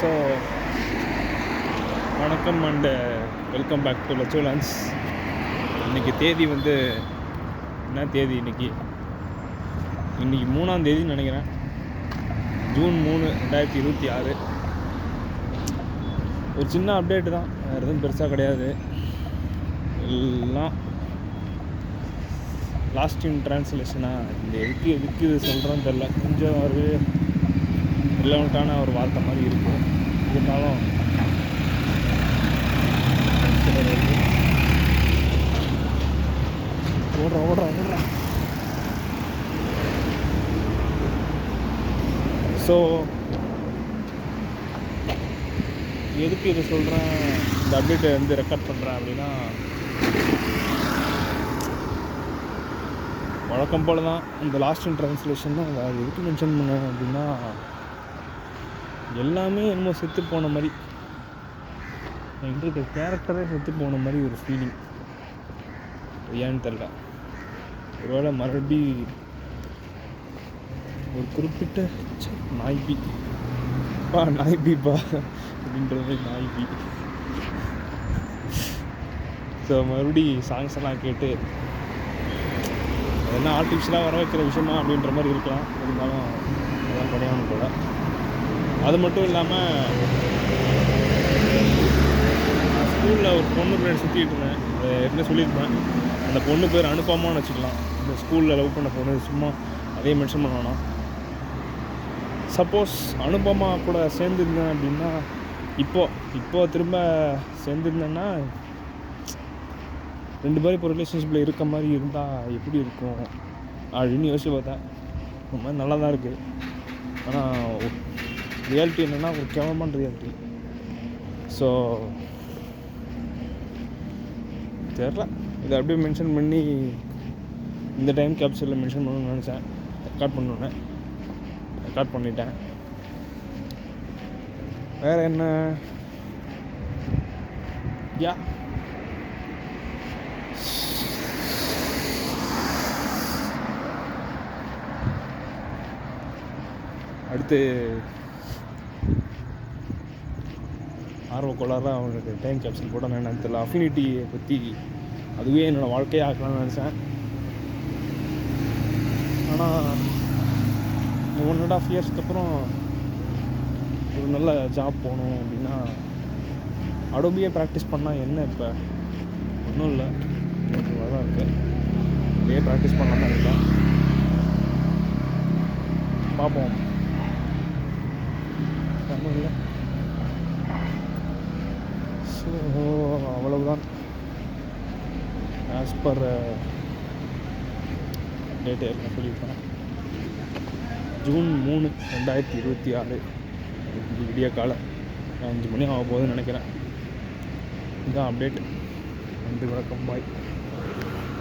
So வணக்கம் and welcome back to லெச்சுவலன்ஸ். இன்றைக்கி தேதி வந்து என்ன தேதி? இன்றைக்கி 3ஆம் தேதின்னு நினைக்கிறேன். ஜூன் 3, 2026. ஒரு சின்ன அப்டேட்டு தான், வேறு எதுவும் பெருசாக கிடையாது. எல்லாம் லாஸ்ட் இன் ட்ரான்ஸ்லேஷனாக இந்த எதுக்கு இது சொல்கிறேன்னு தெரில. கொஞ்சம் ஒரு ரிலவெண்ட்டான ஒரு வார்த்தை மாதிரி இருக்குது. இருந்தாலும் ஓடுறேன். ஸோ எதுக்கு இதை சொல்கிறேன், இந்த அப்டேட்டை வந்து ரெக்கார்ட் பண்ணுறேன் அப்படின்னா, வழக்கம் போல் தான் இந்த லாஸ்ட் இன் ட்ரான்ஸ்லேஷன் தான். அது எதுக்கு மென்ஷன் பண்ணேன் அப்படின்னா, எல்லாமே என்னமோ செத்து போன மாதிரி, என்கிட்ட இருக்க கேரக்டரே செத்து போன மாதிரி ஒரு ஃபீலிங். ஏன்னு தெரில. ஒருவேளை மறுபடி ஒரு குறிப்பிட்ட நாய்பீப்பா அப்படின்ற மாதிரி நாய்பி. ஸோ மறுபடி சாங்ஸ் எல்லாம் கேட்டு அதெல்லாம் ஆர்டிஃபிஷியலாக வர வைக்கிற விஷயமா அப்படின்ற மாதிரி இருக்கலாம். இருந்தாலும் அதெல்லாம் கிடையாது போல. அது மட்டும் இல்லாமல், நான் ஸ்கூலில் ஒரு பொண்ணு பேர் சுற்றிட்டு இருந்தேன். அதை என்ன சொல்லியிருப்பேன், அந்த பொண்ணு பேர் அனுப்பாமான்னு வச்சுக்கலாம். இந்த ஸ்கூலில் லவ் பண்ண பொண்ணு, சும்மா அதே மென்ஷன் பண்ண வேணாம். சப்போஸ் அனுபமா கூட சேர்ந்துருந்தேன் அப்படின்னா, இப்போ திரும்ப சேர்ந்துருந்தேன்னா, ரெண்டு பேரும் இப்போ ரிலேஷன்ஷிப்பில் இருக்க மாதிரி இருந்தால் எப்படி இருக்கும் அப்படின்னு யோசிச்சு பார்த்தேன். இந்த மாதிரி நல்லா தான் இருக்குது. ஆனால் ரியாலிட்டி என்னென்னா, ஒரு கேவலமான ரியாலிட்டி. ஸோ தெரில, இதை அப்படியே மென்ஷன் பண்ணி இந்த டைம் கேப்சரில் மென்ஷன் பண்ணணும்னு நினச்சேன். ரெக்கார்ட் பண்ணிட்டேன். வேறு என்ன, அடுத்து ஆர்வக்கோளாறாக அவங்களுக்கு டைம் கேப்சல் போட நான் தெரியல. அஃபினிட்டியை பற்றி அதுவே என்னோடய வாழ்க்கையை ஆக்கலாம்னு நினச்சேன். ஆனால் 1.5 இயர்ஸ்க்கு அப்புறம் ஒரு நல்ல ஜாப் போகணும் அப்படின்னா அடோபியே ப்ராக்டிஸ் பண்ணால் என்ன? இப்போ ஒன்றும் இல்லை, தான் இருக்குது. அப்படியே ப்ராக்டிஸ் பண்ணலாம் தான் இருக்கேன். பார்ப்போம். ஒன்றும் இல்லை. ஸோ அவ்வளவுதான். ஆஸ் பர் டேட்டு என்ன சொல்லியிருக்கேன், ஜூன் 3, 2026 விடிய காலை 5 மணி ஆக போகுதுன்னு நினைக்கிறேன். இதுதான் அப்டேட். நன்றி, வணக்கம், பாய்.